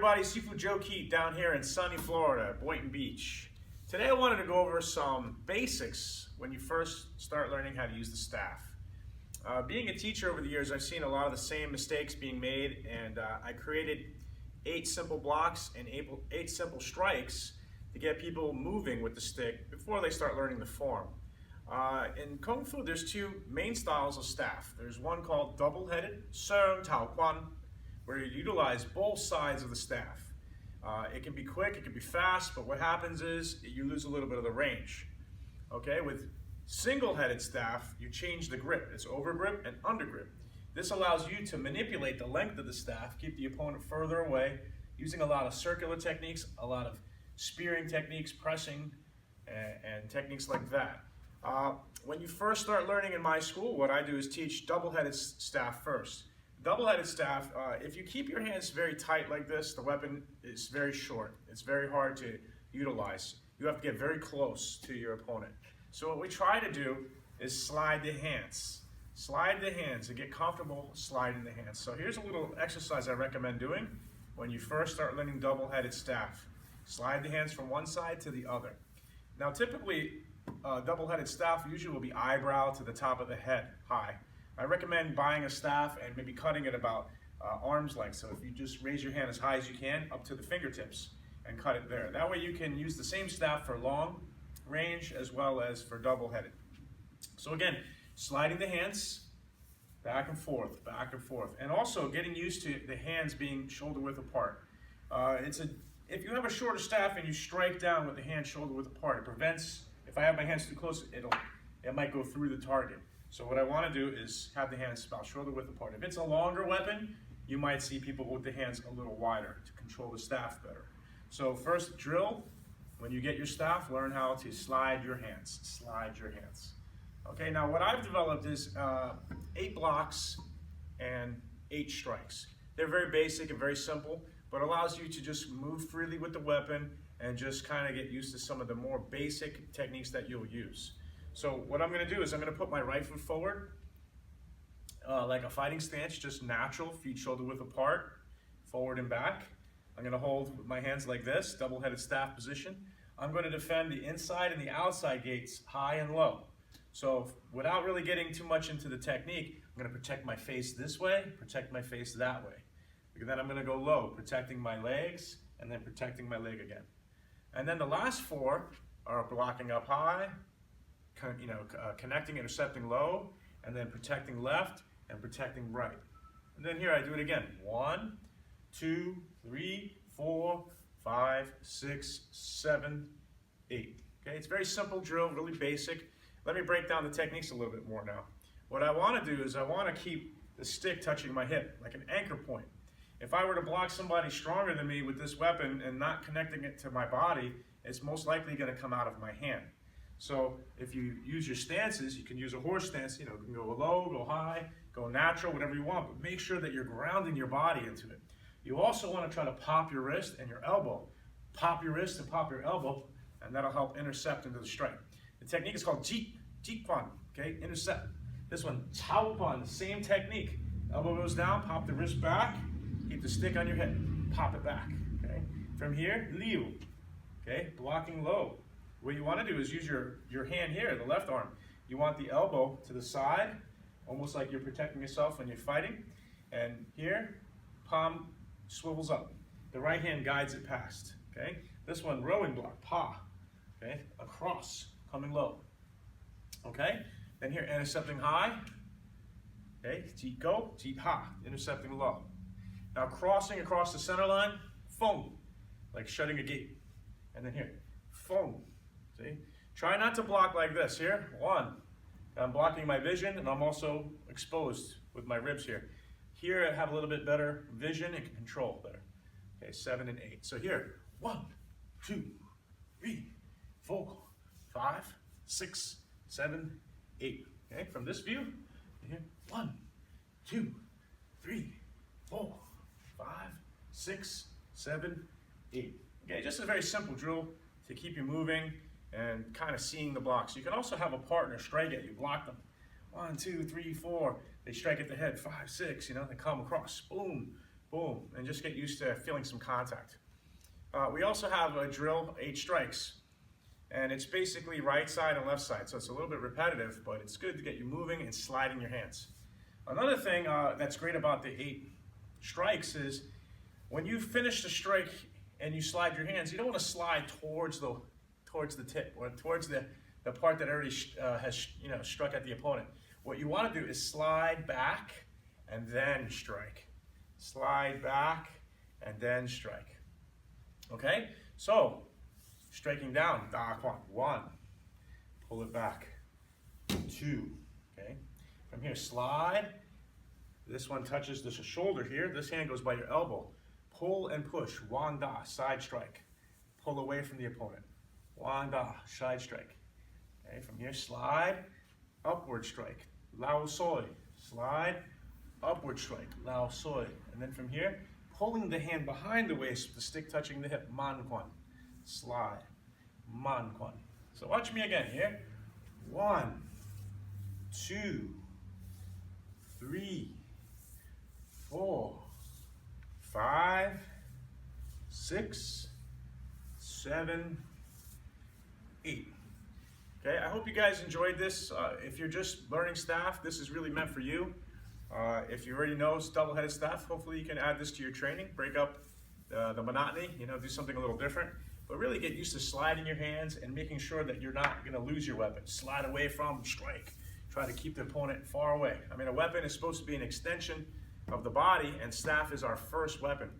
everybody, Seafood Joe Keit down here in sunny Florida, Boynton Beach. Today I wanted to go over some basics when you first start learning how to use the staff. Being a teacher over the years, I've seen a lot of the same mistakes being made, and I created 8 simple blocks and 8 simple strikes to get people moving with the stick before they start learning the form. In Kung Fu, there's 2 main styles of staff. There's one called double-headed, Seng Tao Quan, where you utilize both sides of the staff. It can be quick, it can be fast, but what happens is you lose a little bit of the range. Okay, with single-headed staff, you change the grip. It's over grip and under grip. This allows you to manipulate the length of the staff, keep the opponent further away, using a lot of circular techniques, a lot of spearing techniques, pressing, and techniques like that. When you first start learning in my school, what I do is teach double-headed staff first. Double-headed staff, if you keep your hands very tight like this, the weapon is very short. It's very hard to utilize. You have to get very close to your opponent. So what we try to do is slide the hands. Slide the hands and get comfortable sliding the hands. So here's a little exercise I recommend doing when you first start learning double-headed staff. Slide the hands from one side to the other. Now typically, double-headed staff usually will be eyebrow to the top of the head high. I recommend buying a staff and maybe cutting it about arm's length. So if you just raise your hand as high as you can up to the fingertips and cut it there. That way you can use the same staff for long range as well as for double-headed. So again, sliding the hands back and forth, and also getting used to the hands being shoulder width apart. If you have a shorter staff and you strike down with the hand shoulder width apart, it prevents, if I have my hands too close, it might go through the target. So what I want to do is have the hands about shoulder width apart. If it's a longer weapon, you might see people with the hands a little wider to control the staff better. So first drill, when you get your staff, learn how to slide your hands. Slide your hands. Okay, now what I've developed is 8 blocks and 8 strikes. They're very basic and very simple, but allows you to just move freely with the weapon and just kind of get used to some of the more basic techniques that you'll use. So what I'm going to do is I'm going to put my right foot forward, like a fighting stance, just natural, feet shoulder width apart, forward and back. I'm going to hold with my hands like this, double-headed staff position. I'm going to defend the inside and the outside gates high and low. So without really getting too much into the technique, I'm going to protect my face this way, protect my face that way. And then I'm going to go low, protecting my legs, and then protecting my leg again. And then the last 4 are blocking up high, connecting, intercepting low, and then protecting left and protecting right. And then here I do it again. 1, 2, 3, 4, 5, 6, 7, 8. Okay, it's a very simple drill, really basic. Let me break down the techniques a little bit more now. What I want to do is I want to keep the stick touching my hip, like an anchor point. If I were to block somebody stronger than me with this weapon and not connecting it to my body, it's most likely going to come out of my hand. So if you use your stances, you can use a horse stance, you can go low, go high, go natural, whatever you want, but make sure that you're grounding your body into it. You also want to try to pop your wrist and your elbow. Pop your wrist and pop your elbow, and that'll help intercept into the strike. The technique is called Jeet Quan, okay, intercept. This one, Chao Quan, the same technique. Elbow goes down, pop the wrist back, keep the stick on your head, pop it back, okay. From here, Liu, okay, blocking low. What you want to do is use your hand here, the left arm. You want the elbow to the side, almost like you're protecting yourself when you're fighting. And here, palm swivels up. The right hand guides it past, okay? This one, rowing block, pa, okay? Across, coming low, okay? Then here, intercepting high, okay? Jeet go, jeet ha, intercepting low. Now crossing across the center line, fong, like shutting a gate. And then here, fong. See? Try not to block like this. Here, 1. I'm blocking my vision, and I'm also exposed with my ribs here. Here, I have a little bit better vision and can control better. Okay, 7 and 8. So here, 1, 2, 3, 4, 5, 6, 7, 8. Okay, from this view, here, 1, 2, 3, 4, 5, 6, 7, 8. Okay, just a very simple drill to keep you moving and kind of seeing the blocks. You can also have a partner strike at you, block them. 1, 2, 3, 4. They strike at the head, 5, 6, they come across, boom, boom. boom, and just get used to feeling some contact. We also have a drill, 8 strikes, and it's basically right side and left side, so it's a little bit repetitive, but it's good to get you moving and sliding your hands. Another thing that's great about the 8 strikes is when you finish the strike and you slide your hands, you don't want to slide towards the tip or towards the part that already has struck at the opponent. What you want to do is slide back and then strike. Slide back and then strike. Okay, so striking down, da kwang, 1, pull it back, 2, okay. From here, slide, this one touches the shoulder here, this hand goes by your elbow, pull and push, wan da, side strike, pull away from the opponent, wan da, side strike, okay. From here, slide, upward strike, lao soi, slide, upward strike, lao soi, and then from here, pulling the hand behind the waist with the stick touching the hip, man quan, slide, man quan. So watch me again here. 1, 2, 3, 4, 5, 6, 7, 8. Okay, I hope you guys enjoyed this. If you're just learning staff, this is really meant for you. If you already know double-headed staff, hopefully you can add this to your training, break up the monotony, do something a little different, but really get used to sliding your hands and making sure that you're not going to lose your weapon. Slide away from, strike. Try to keep the opponent far away. I mean, a weapon is supposed to be an extension of the body, and staff is our first weapon.